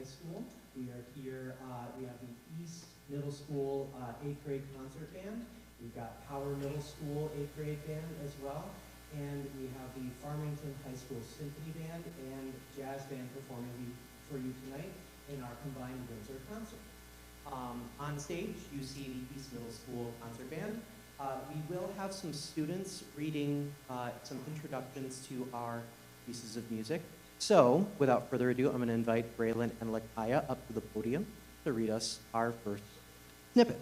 School. We are here, we have the East Middle School 8th grade concert band. We've got Power Middle School 8th grade band as well. And we have the Farmington High School Symphony Band and Jazz Band performing for you tonight in our combined Windsor concert. On stage, you see the East Middle School concert band. We will have some students reading some introductions to our pieces of music. So, without further ado, I'm going to invite Braylon and Lakaya up to the podium to read us our first snippet.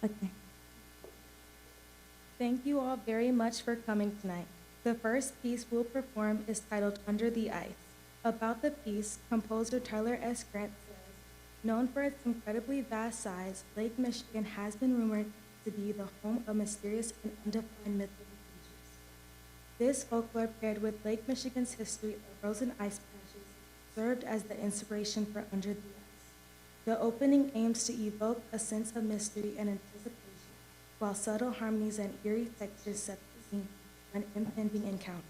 Okay. Thank you all very much for coming tonight. The first piece we'll perform is titled Under the Ice. About the piece, composer Tyler S. Grant says, known for its incredibly vast size, Lake Michigan has been rumored to be the home of mysterious and undefined mythical creatures. This folklore, paired with Lake Michigan's history of frozen ice patches, served as the inspiration for Under the Ice. The opening aims to evoke a sense of mystery and anticipation, while subtle harmonies and eerie textures set the scene for an impending encounter.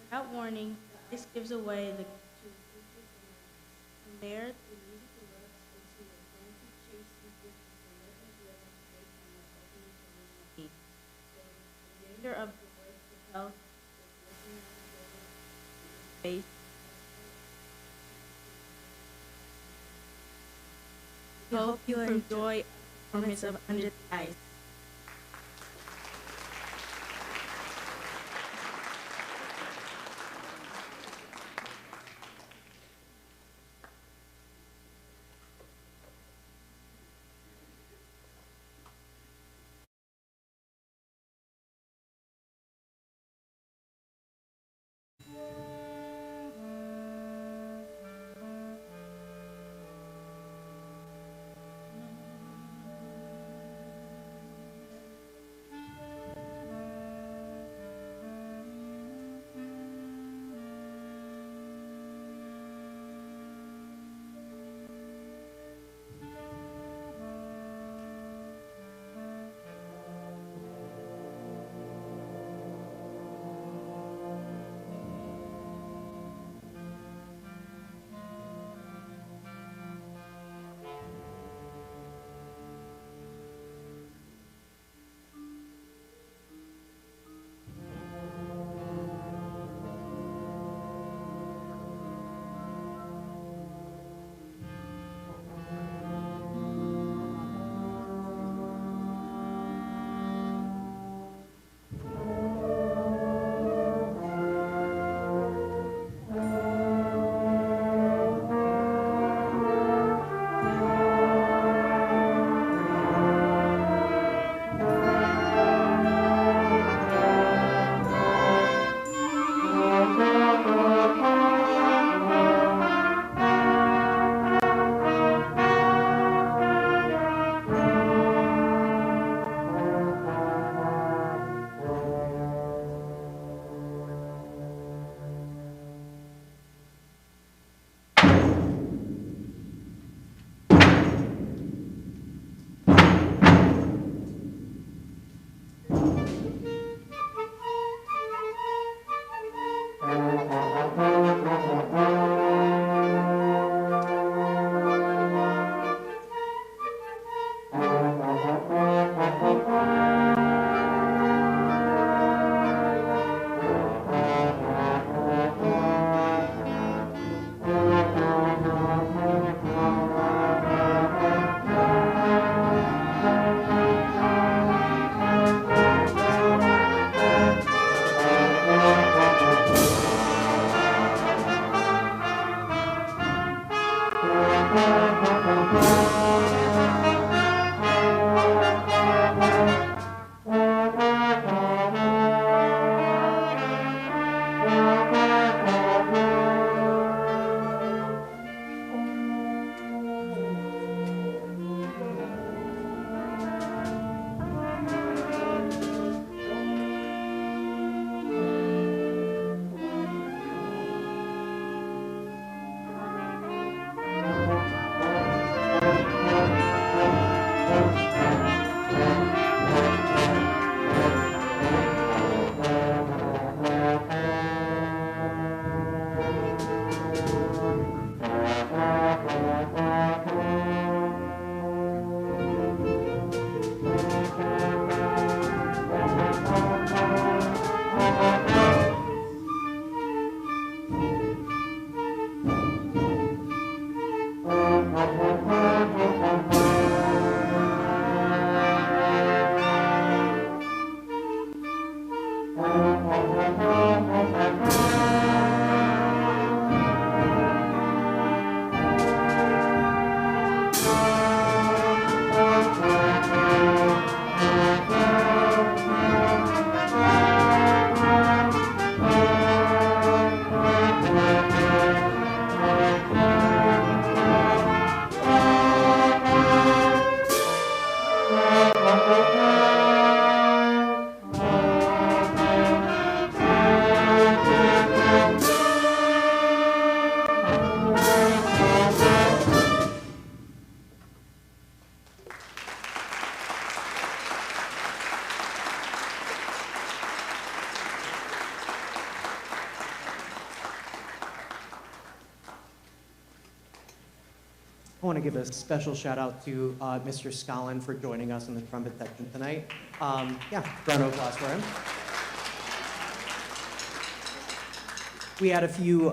Without warning, the ice gives away the creature's secret domains. From there, the music erupts into a frantic chase sequence with relentless rhythm based on the opening original theme. The remainder of the voice propels with listening on the bass. We hope you enjoy the performance of Under the Ice. I want to give a special shout out to Mr. Scollin for joining us in the trumpet section tonight. Yeah, round of applause for him. We had a few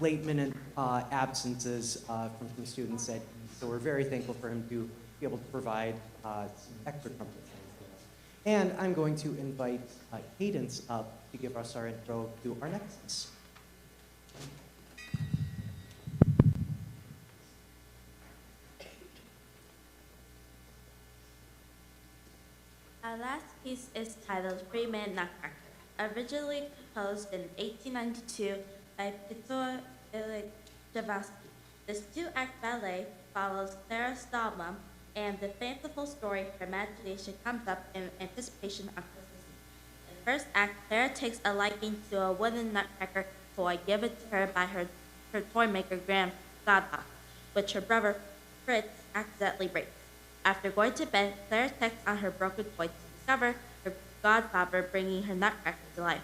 late-minute absences from some students at East, so we're very thankful for him to be able to provide some extra trumpet sounds for us. And I'm going to invite Cadence up to give us our intro to our next piece. Our last piece is titled Freeman Nutcracker. Originally composed in 1892 by Pyotr Ilyich Chaikovsky, this two-act ballet follows Clara Stahlbaum, and the fanciful story her imagination comes up in anticipation of Christmas Eve. In the first act, Clara takes a liking to a wooden nutcracker toy given to her by her toy maker Graham Godpop, which her brother Fritz accidentally breaks. After going to bed, Clara checks on her broken toy to discover her godfather bringing her nutcracker to life.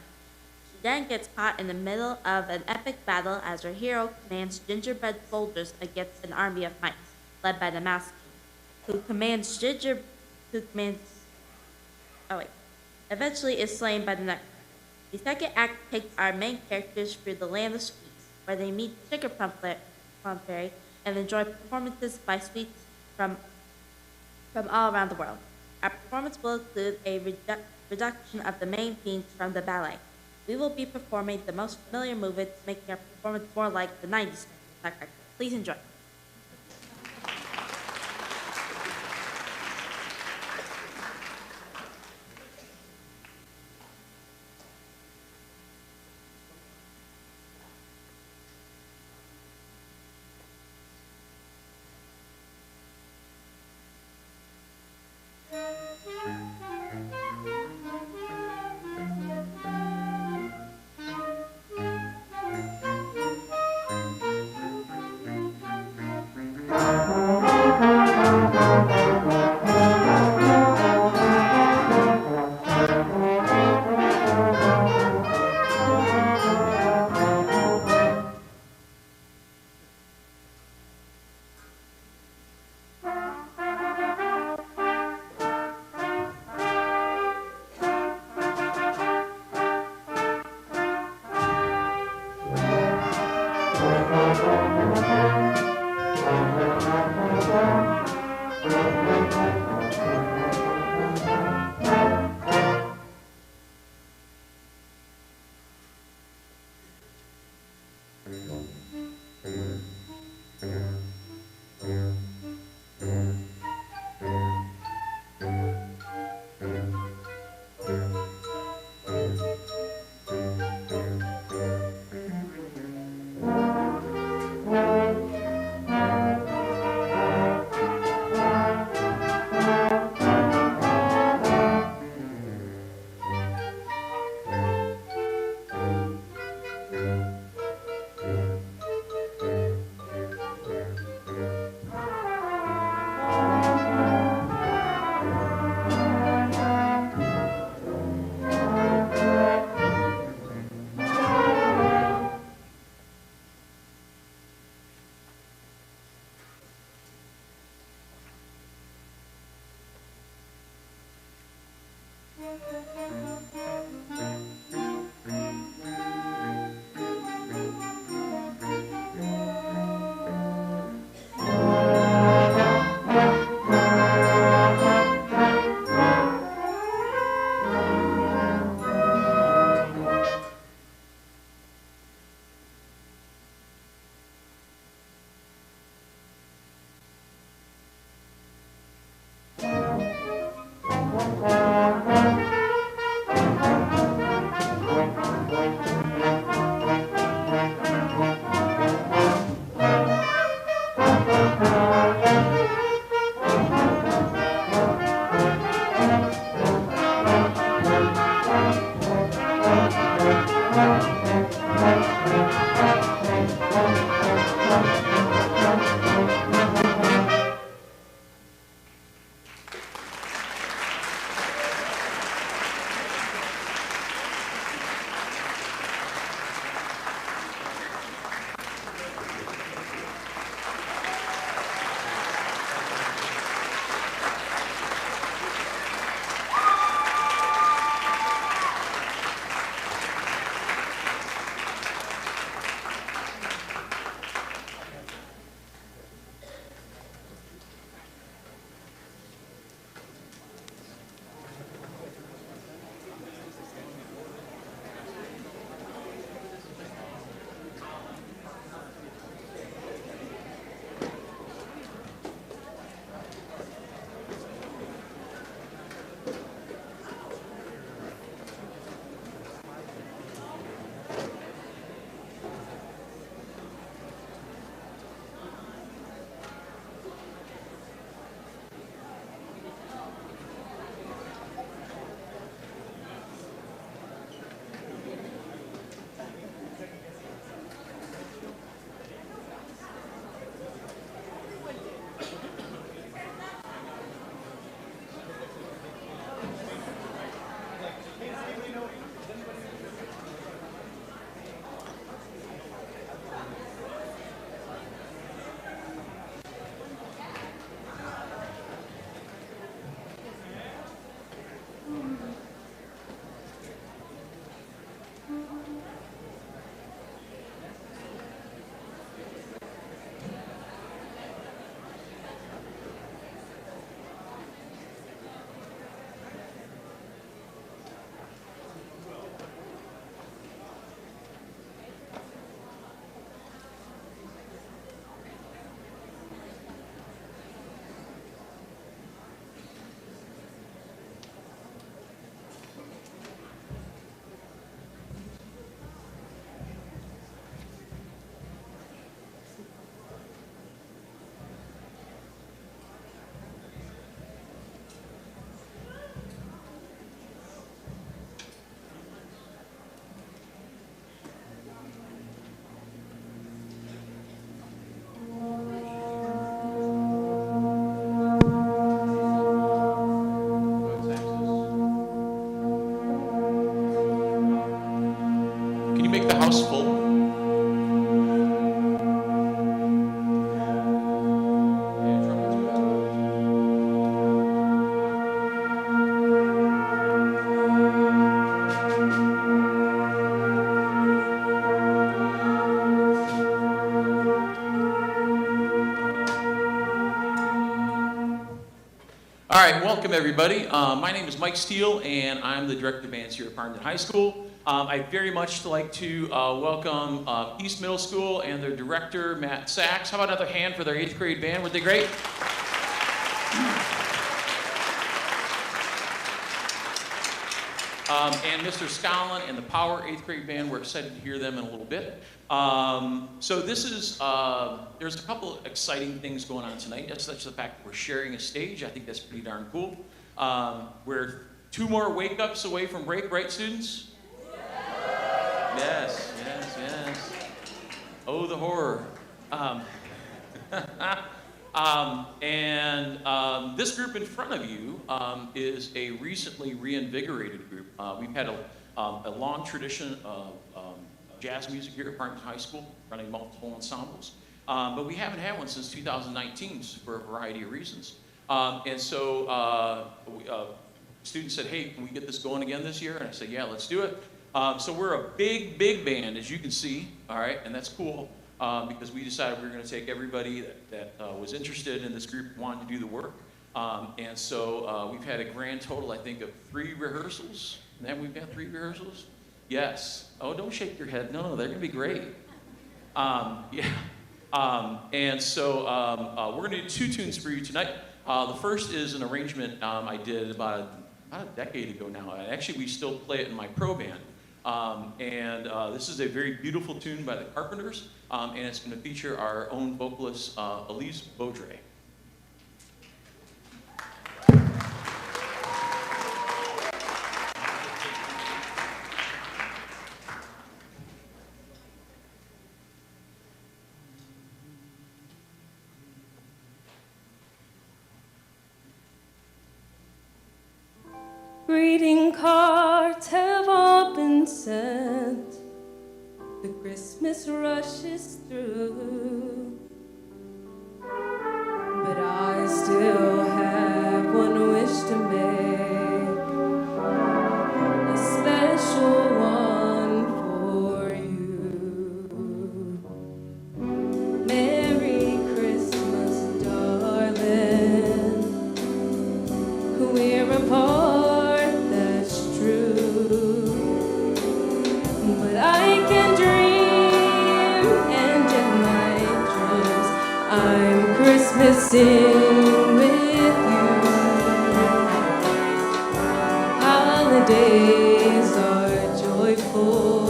She then gets caught in the middle of an epic battle as her hero commands gingerbread soldiers against an army of mice, led by the Mouse King, eventually is slain by the nutcracker. The second act takes our main characters through the land of sweets, where they meet Sugar Plum Fairy and enjoy performances by sweets from all around the world. Our performance will include a reduction of the main themes from the ballet. We will be performing the most familiar movements, making our performance more like the 90s Nutcracker. Please enjoy. All right, welcome everybody. My name is Mike Steele, and I'm the director of bands here at Farmington High School. I'd very much like to welcome East Middle School and their director, Matt Sachs. How about another hand for their 8th grade band? Weren't they great? And Mr. Scollin and the Power 8th grade band, we're excited to hear them in a little bit. So this is, there's a couple of exciting things going on tonight. That's such the fact that we're sharing a stage. I think that's pretty darn cool. We're 2 more wake-ups away from break, right, students? Yes, yes, yes. Oh, the horror. This group in front of you is a recently reinvigorated group. We've had a long tradition of jazz music here at Farmington High School, running multiple ensembles. But we haven't had one since 2019 for a variety of reasons. Students said, hey, can we get this going again this year? And I said, yeah, let's do it. So we're a big, big band, as you can see, all right, and that's cool. Because we decided we were going to take everybody that was interested in this group, wanted to do the work. We've had a grand total, I think, of 3 rehearsals. And then we've got 3 rehearsals? Yes. Oh, don't shake your head. No, they're going to be great. Yeah. We're going to do 2 tunes for you tonight. The first is an arrangement I did about a decade ago now. Actually, we still play it in my pro band. This is a very beautiful tune by the Carpenters, and it's going to feature our own vocalist, Elise Beaudre. Greeting cards have all been sent. The Christmas rush is through. But I still have one wish to make, a special one for you. Merry Christmas, darling. We're apart. But I can dream, and in my dreams I'm Christmasing with you. Holidays are joyful,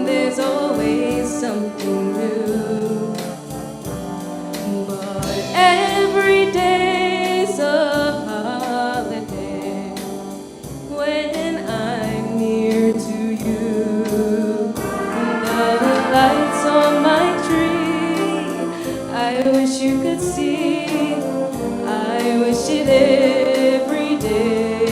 there's always something new. But every day's a holiday when I'm near to you. The lights on my tree, I wish you could see. I wish it every day.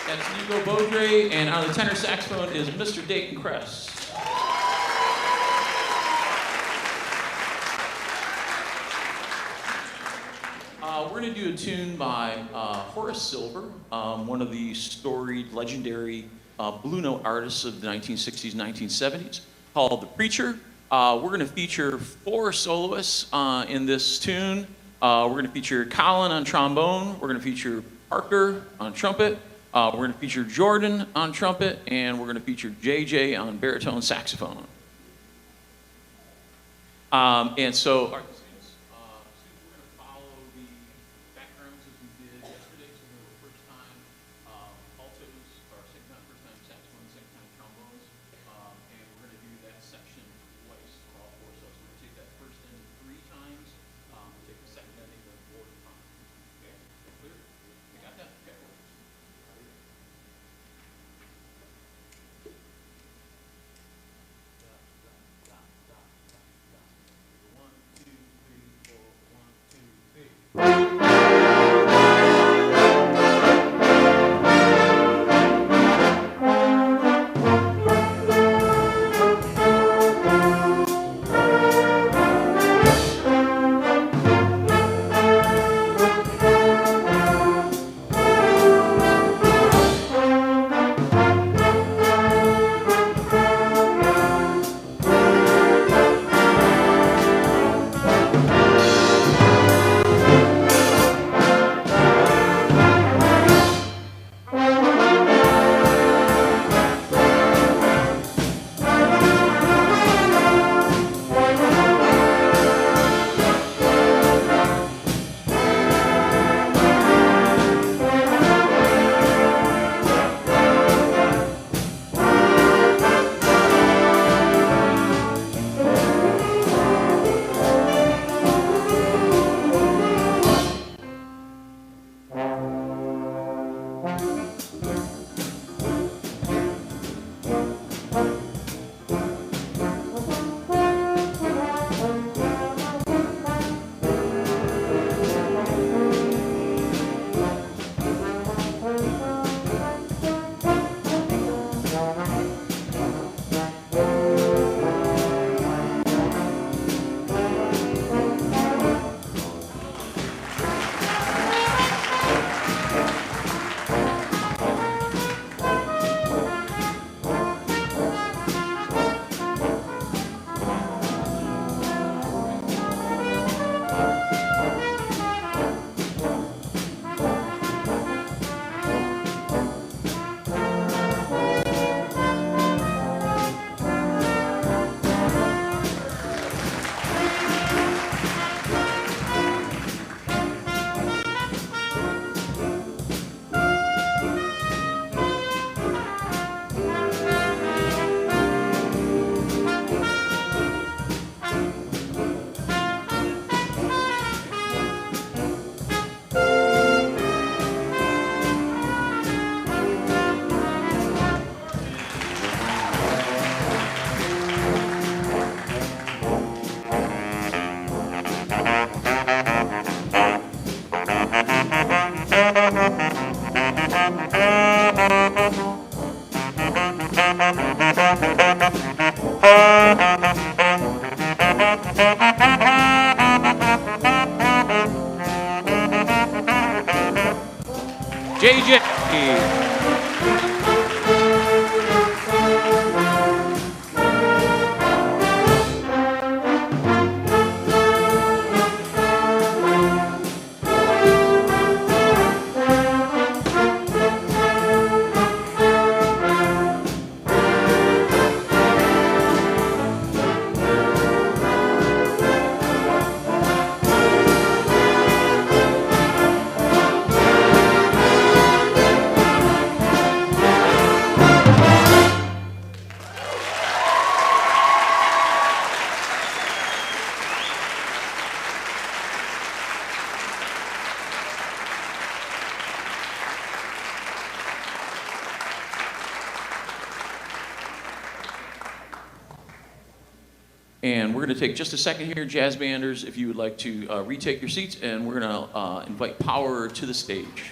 That's Nico Beaudre, and on the tenor saxophone is Mr. Dayton Kress. We're going to do a tune by Horace Silver, one of the storied, legendary blue note artists of the 1960s, 1970s, called The Preacher. We're going to feature 4 soloists in this tune. We're going to feature Colin on trombone. We're going to feature Parker on trumpet. We're going to feature Jordan on trumpet, and we're going to feature JJ on baritone saxophone. And so, all right, students, we're going to follow the backgrounds as we did yesterday. So we were first time altos, or second time, first time saxophone, second time trombones, and we're going to do that section twice for all 4 subs. We're going to take that first ending 3 times. We'll take the second ending 4 times. Okay, clear? You got that? Okay. One, two, three, four. 1, 2, 3. JJ. And we're going to take just a second here, jazz banders, if you would like to retake your seats, and we're going to invite Power to the stage.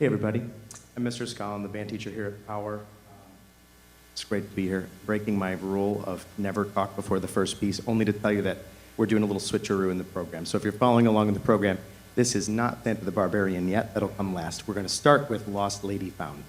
Hey, everybody. I'm Mr. Scollin, the band teacher here at Power. It's great to be here, breaking my rule of never talk before the first piece, only to tell you that we're doing a little switcheroo in the program. So if you're following along in the program, this is not Fanfare the Barbarian yet. That'll come last. We're going to start with Lost Lady Found.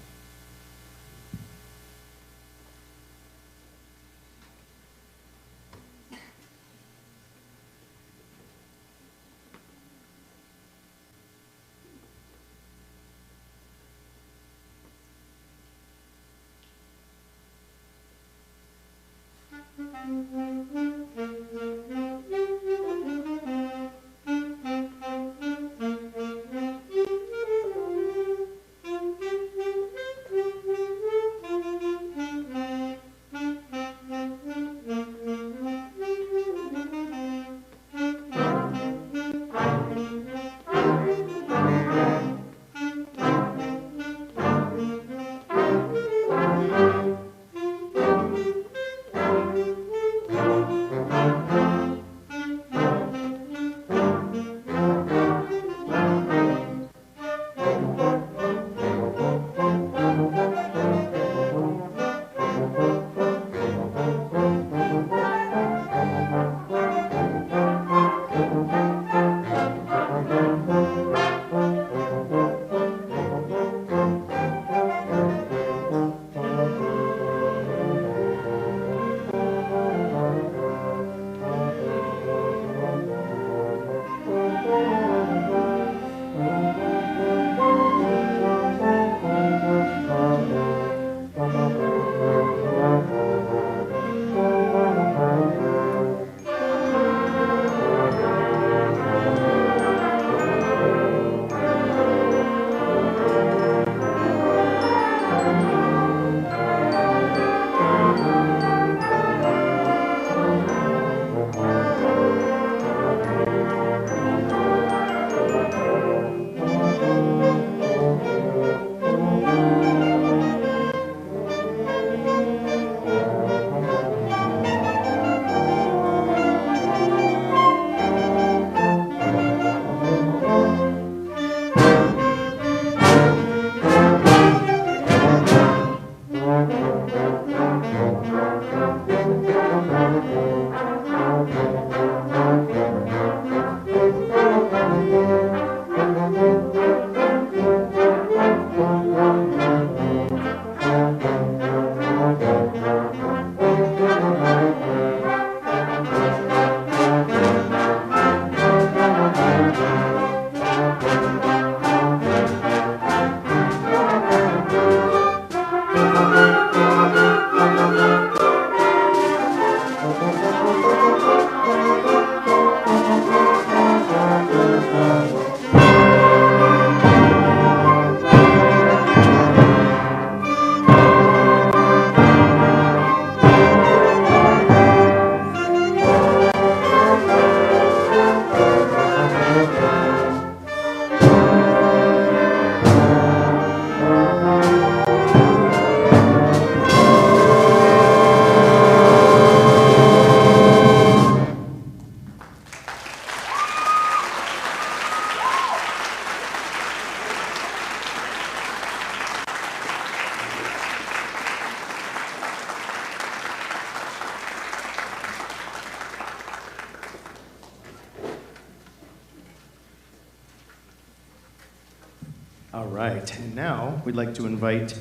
All right, and now we'd like to invite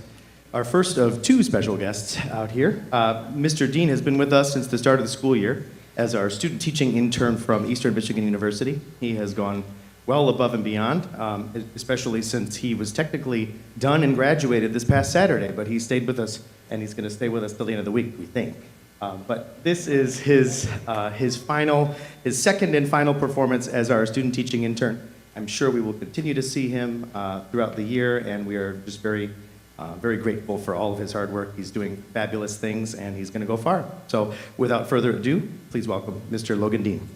our first of two special guests out here. Mr. Dean has been with us since the start of the school year as our student teaching intern from Eastern Michigan University. He has gone well above and beyond, especially since he was technically done and graduated this past Saturday, but he stayed with us, and he's going to stay with us till the end of the week, we think. But this is his second and final performance as our student teaching intern. I'm sure we will continue to see him throughout the year, and we are just very grateful for all of his hard work. He's doing fabulous things, and he's going to go far. So without further ado, please welcome Mr. Logan Dean.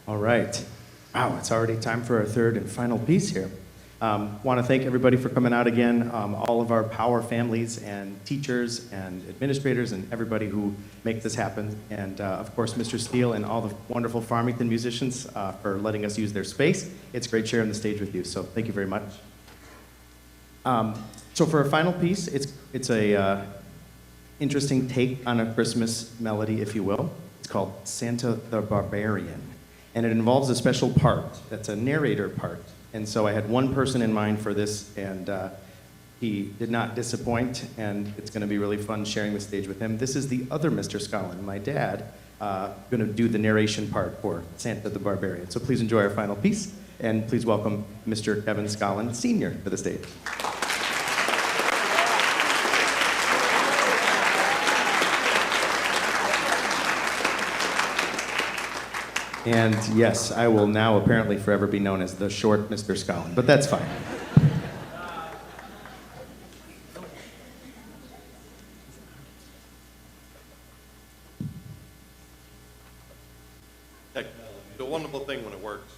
All right. Wow, it's already time for our third and final piece here. Want to thank everybody for coming out again, all of our Power families and teachers and administrators and everybody who make this happen. And of course, Mr. Steele and all the wonderful Farmington musicians for letting us use their space. It's great sharing the stage with you, so thank you very much. So for our final piece, it's a interesting take on a Christmas melody, if you will. It's called Santa the Barbarian. And it involves a special part. That's a narrator part. And so I had one person in mind for this, and he did not disappoint, and it's going to be really fun sharing the stage with him. This is the other Mr. Scollin, my dad, going to do the narration part for Santa the Barbarian. So please enjoy our final piece, and please welcome Mr. Kevin Scollin, Sr. to the stage. And yes, I will now apparently forever be known as the short Mr. Scollin, but that's fine. It's a wonderful thing when it works.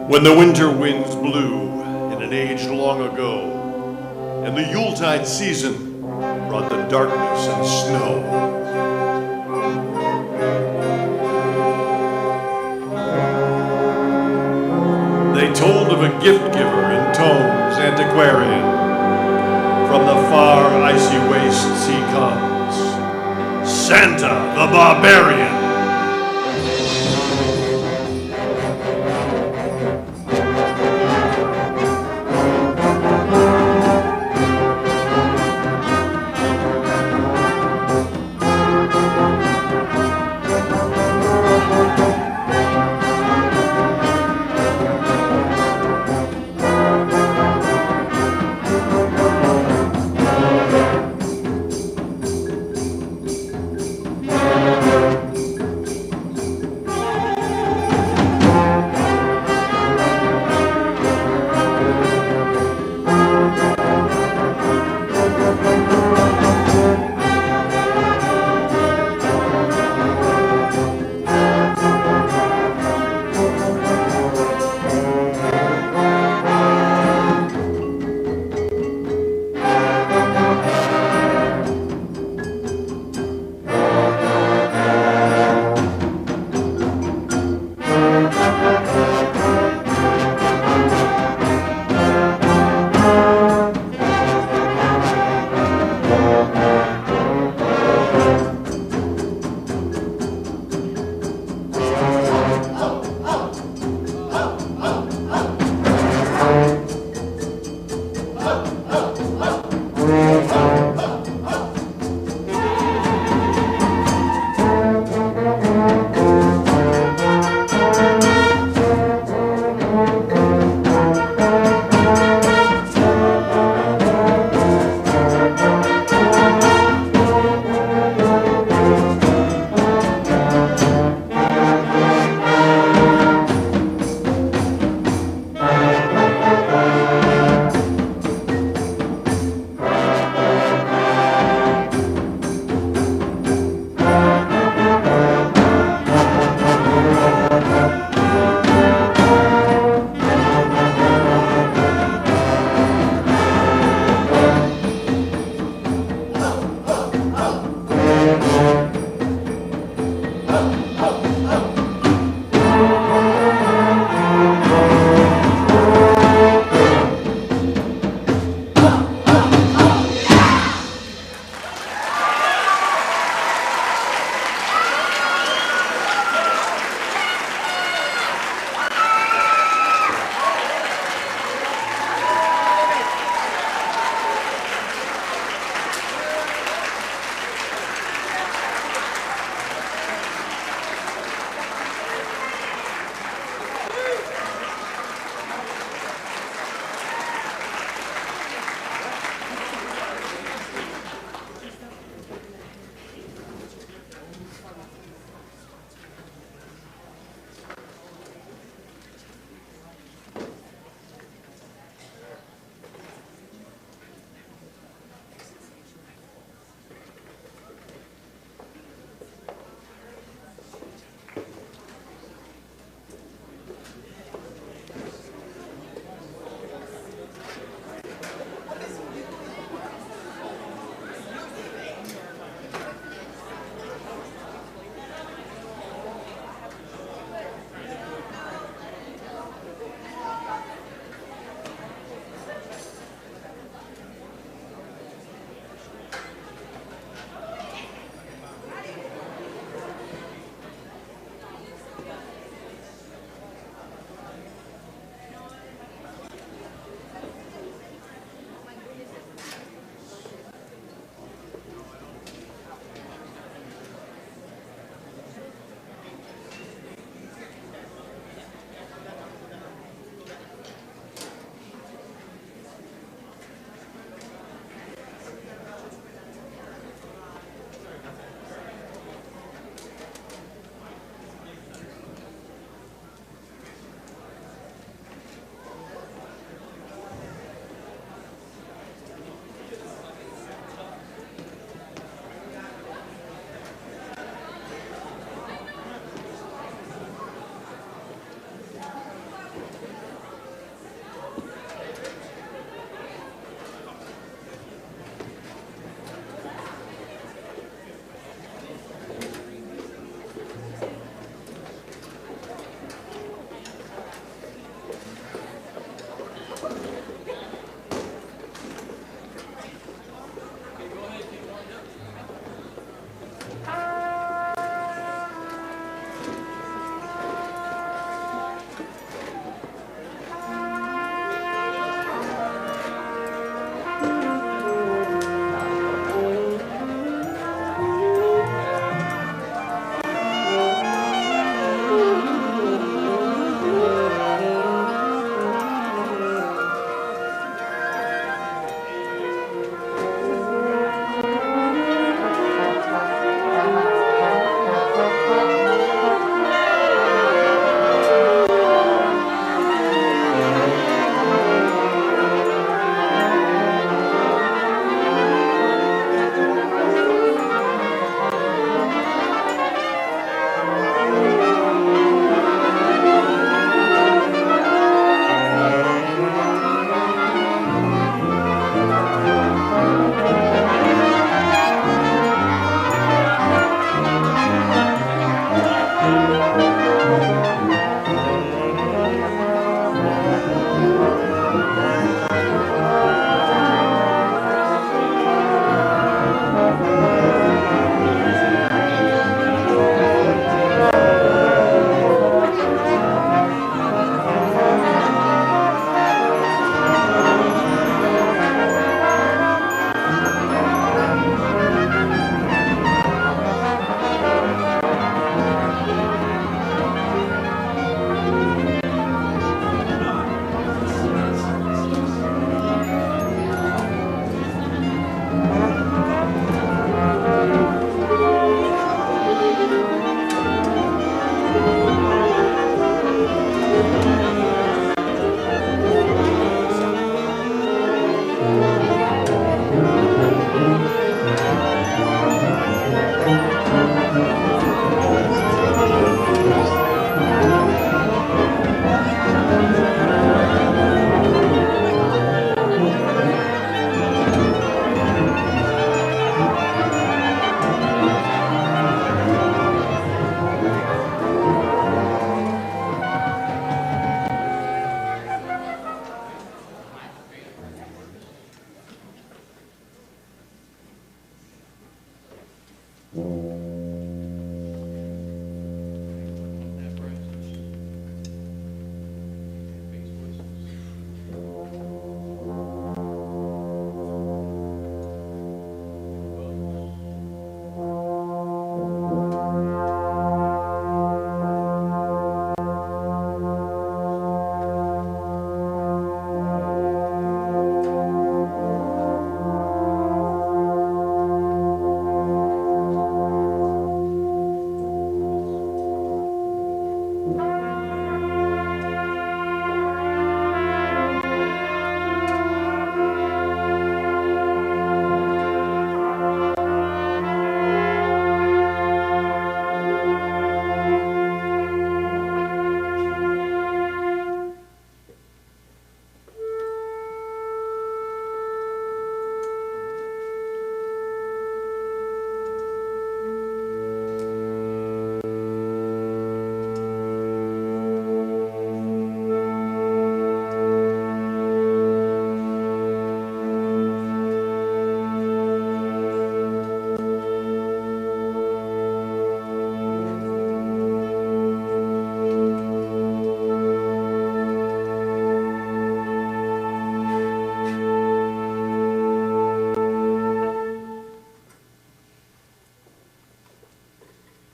When the winter winds blew in an age long ago, and the Yuletide season brought the darkness and snow, they told of a gift giver in tones antiquarian. From the far icy wastes he comes, Santa the Barbarian.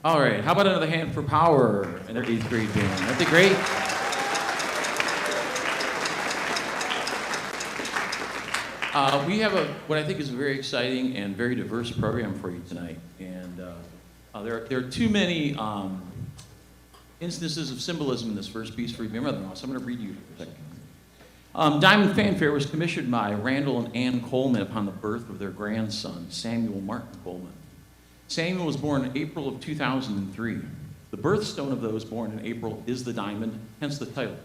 All right, how about another hand for Power and their 8th grade band? Aren't they great? We have what I think is a very exciting and very diverse program for you tonight. And there are too many instances of symbolism in this first piece for you to remember, so I'm going to read you for a second. Diamond Fanfare was commissioned by Randall and Ann Coleman upon the birth of their grandson, Samuel Martin Coleman. Samuel was born in April of 2003. The birthstone of those born in April is the diamond, hence the title.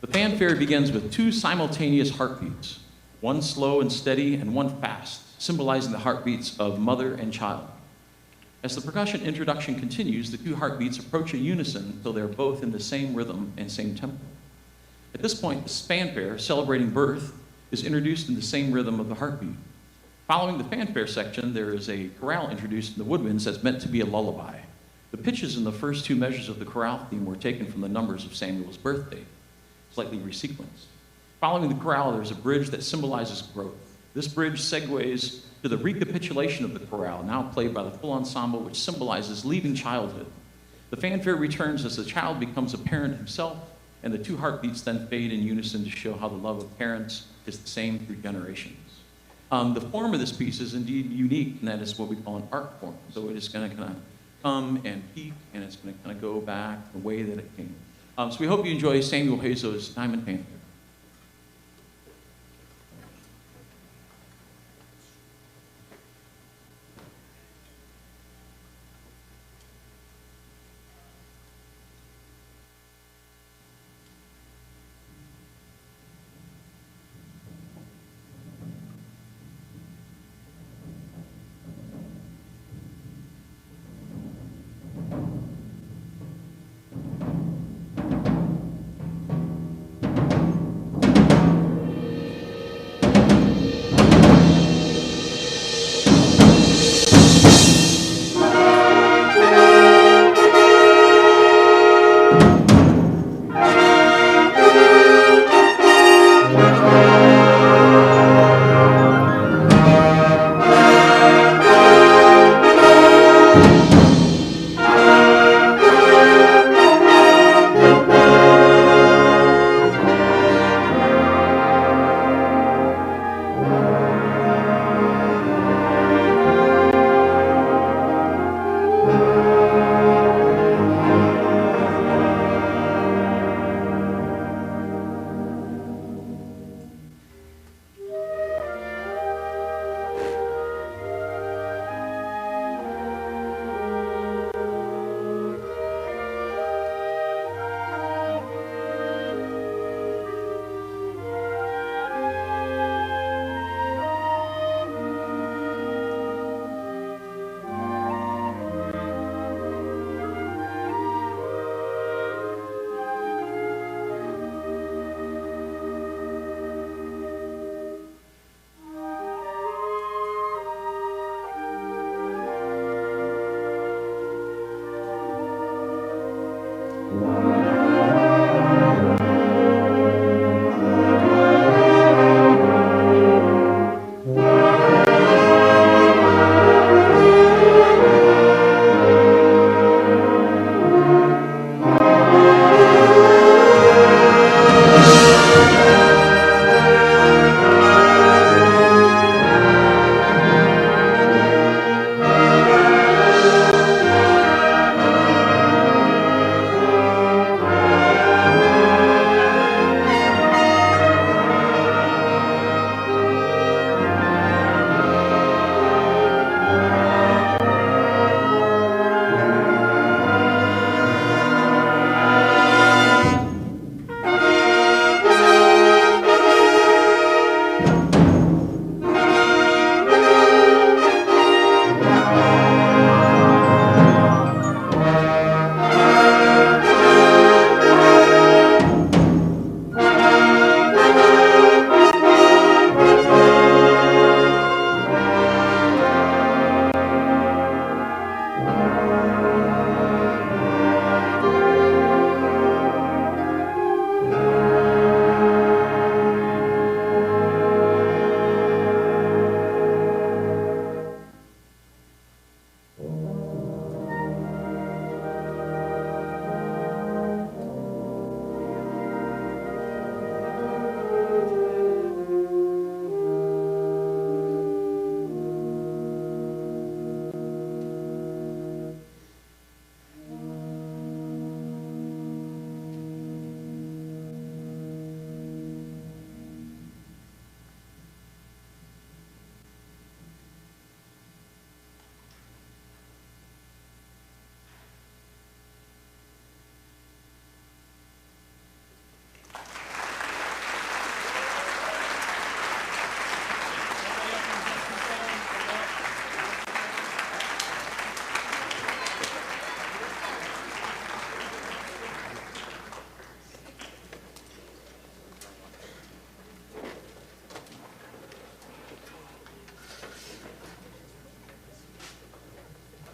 The fanfare begins with 2 simultaneous heartbeats, one slow and steady and one fast, symbolizing the heartbeats of mother and child. As the percussion introduction continues, the 2 heartbeats approach a unison until they're both in the same rhythm and same tempo. At this point, the fanfare, celebrating birth, is introduced in the same rhythm of the heartbeat. Following the fanfare section, there is a chorale introduced in the woodwinds that's meant to be a lullaby. The pitches in the first 2 measures of the chorale theme were taken from the numbers of Samuel's birthday, slightly resequenced. Following the chorale, there's a bridge that symbolizes growth. This bridge segues to the recapitulation of the chorale, now played by the full ensemble, which symbolizes leaving childhood. The fanfare returns as the child becomes a parent himself, and the 2 heartbeats then fade in unison to show how the love of parents is the same through generations. The form of this piece is indeed unique, and that is what we call an arc form. So it is going to kind of come and peak, and it's going to kind of go back the way that it came. So we hope you enjoy Samuel Hazo's Diamond Fanfare.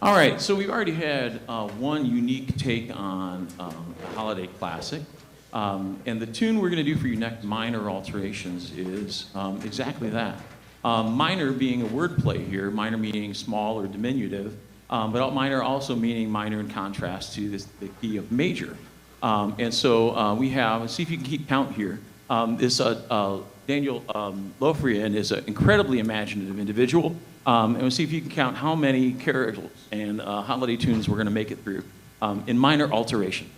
All right, so we've already had one unique take on a holiday classic. And the tune we're going to do for you next, Minor Alterations, is exactly that. Minor being a wordplay here, minor meaning small or diminutive, but minor also meaning minor in contrast to the key of major. And so we have, let's see if you can keep count here. This Daniel Lofrian is an incredibly imaginative individual. And we'll see if you can count how many carols and holiday tunes we're going to make it through in minor alteration.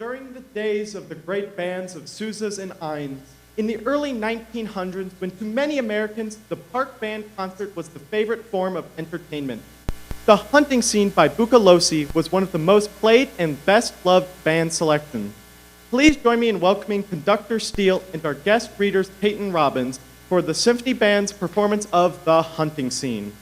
During the days of the great bands of Sousas and Ines, in the early 1900s, when to many Americans, the park band concert was the favorite form of entertainment. The Hunting Scene by Bucalosi was one of the most played and best loved band selections. Please join me in welcoming Conductor Steele and our guest readers Peyton Robbins for the Symphony Band's performance of The Hunting Scene.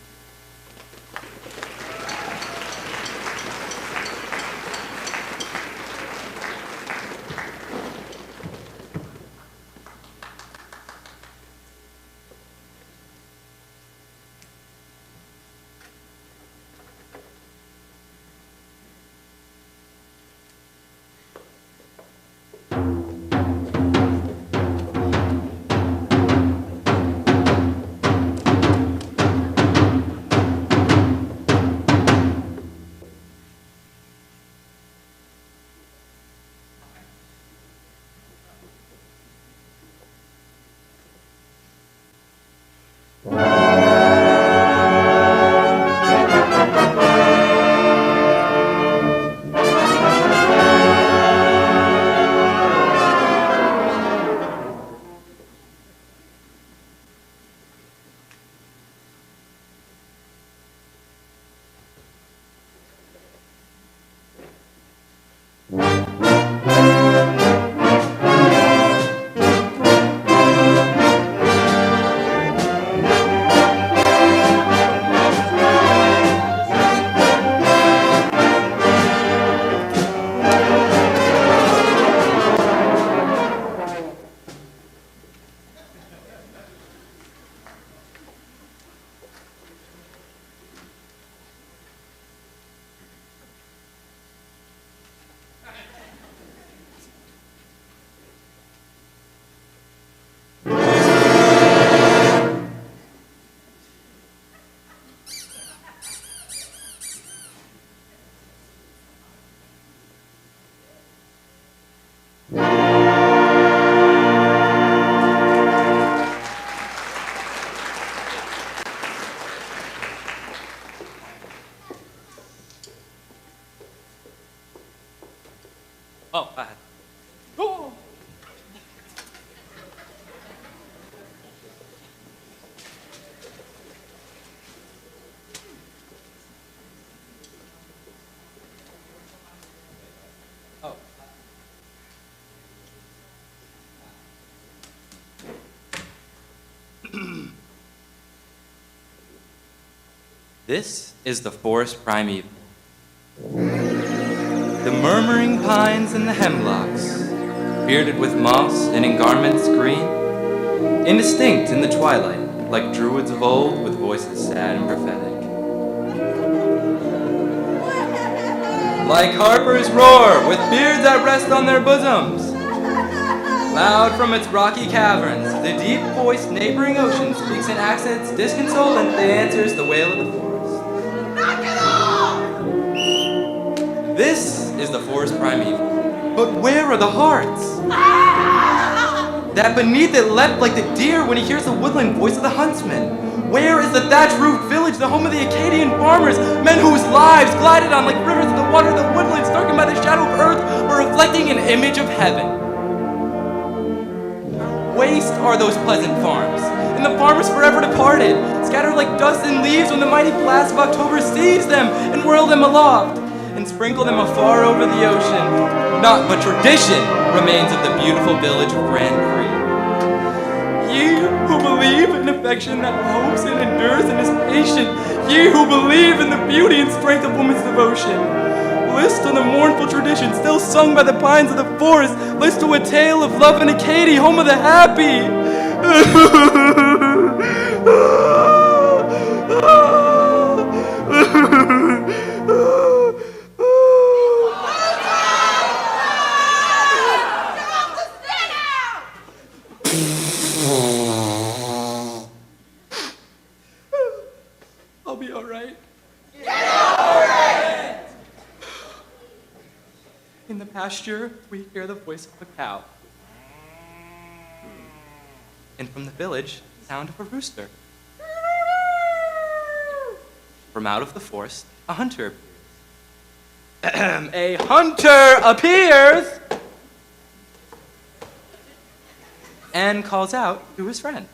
Oh, oh. Oh. This is the forest primeval. The murmuring pines and the hemlocks, bearded with moss and in garments green, indistinct in the twilight, like druids of old with voices sad and prophetic. Like harpers roar with beards that rest on their bosoms. Loud from its rocky caverns, the deep-voiced neighboring ocean speaks in accents disconsolate that answers the wail of the forest. Knock it off! This is the forest primeval. But where are the hearts? That beneath it leapt like the deer when he hears the woodland voice of the huntsman. Where is the thatch-roofed village, the home of the Acadian farmers, men whose lives glided on like rivers of the water, the woodlands darkened by the shadow of earth, were reflecting an image of heaven? Waste are those pleasant farms, and the farmers forever departed, scattered like dust and leaves when the mighty blast of October seized them and whirled them aloft, and sprinkled them afar over the ocean. Naught but tradition remains of the beautiful village of Grand Prix. Ye who believe in affection that hopes and endures and is patient, ye who believe in the beauty and strength of woman's devotion, list on the mournful tradition still sung by the pines of the forest, list to a tale of love in Acadie, home of the happy. I'll be all right. In the pasture, we hear the voice of a cow. And from the village, the sound of a rooster. From out of the forest, a hunter appears. A hunter appears and calls out to his friend.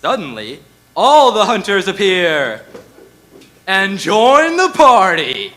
Suddenly, all the hunters appear and join the party.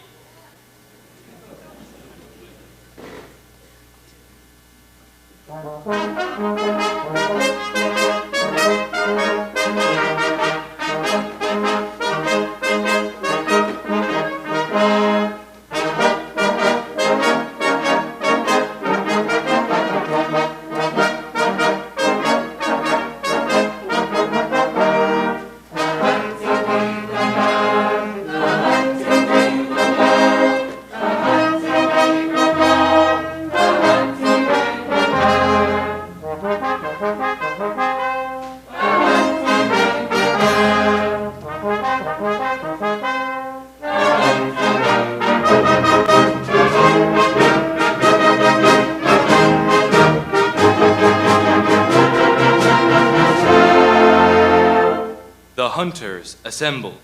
The hunters assemble.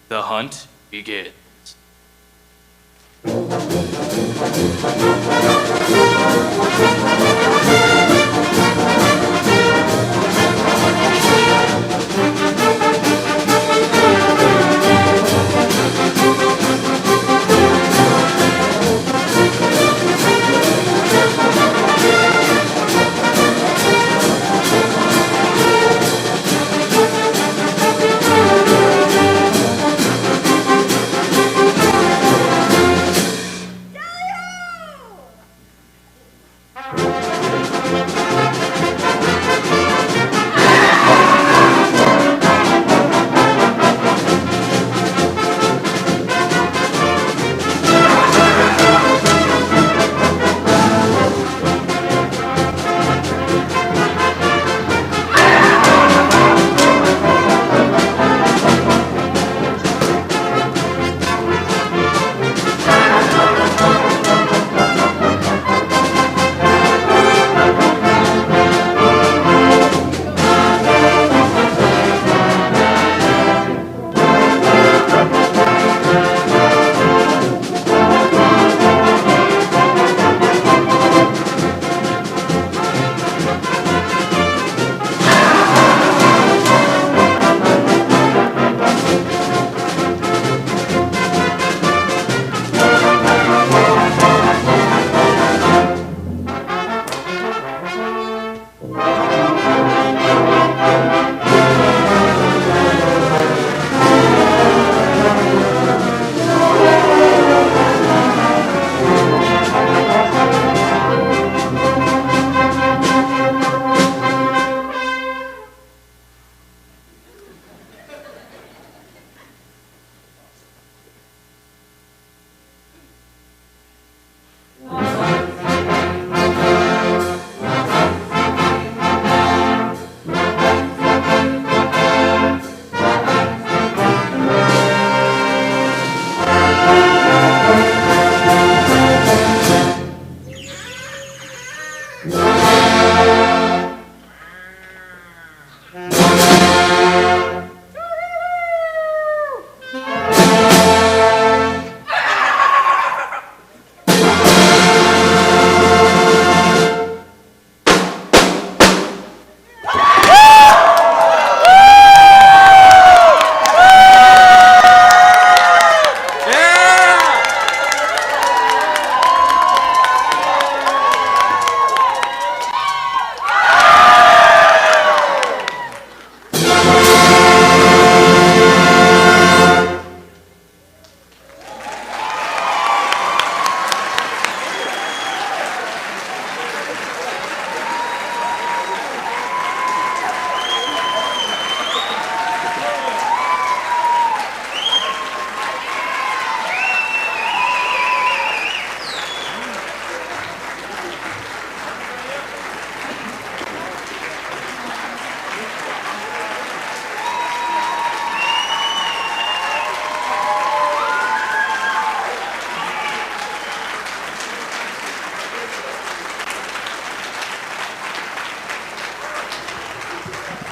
The hunt begins.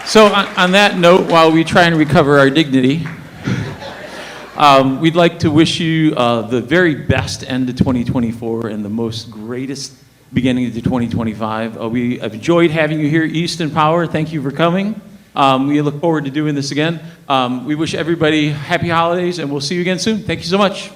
So on that note, while we try and recover our dignity, we'd like to wish you the very best end of 2024 and the most greatest beginning to 2025. We have enjoyed having you here, East and Power. Thank you for coming. We look forward to doing this again. We wish everybody happy holidays, and we'll see you again soon. Thank you so much.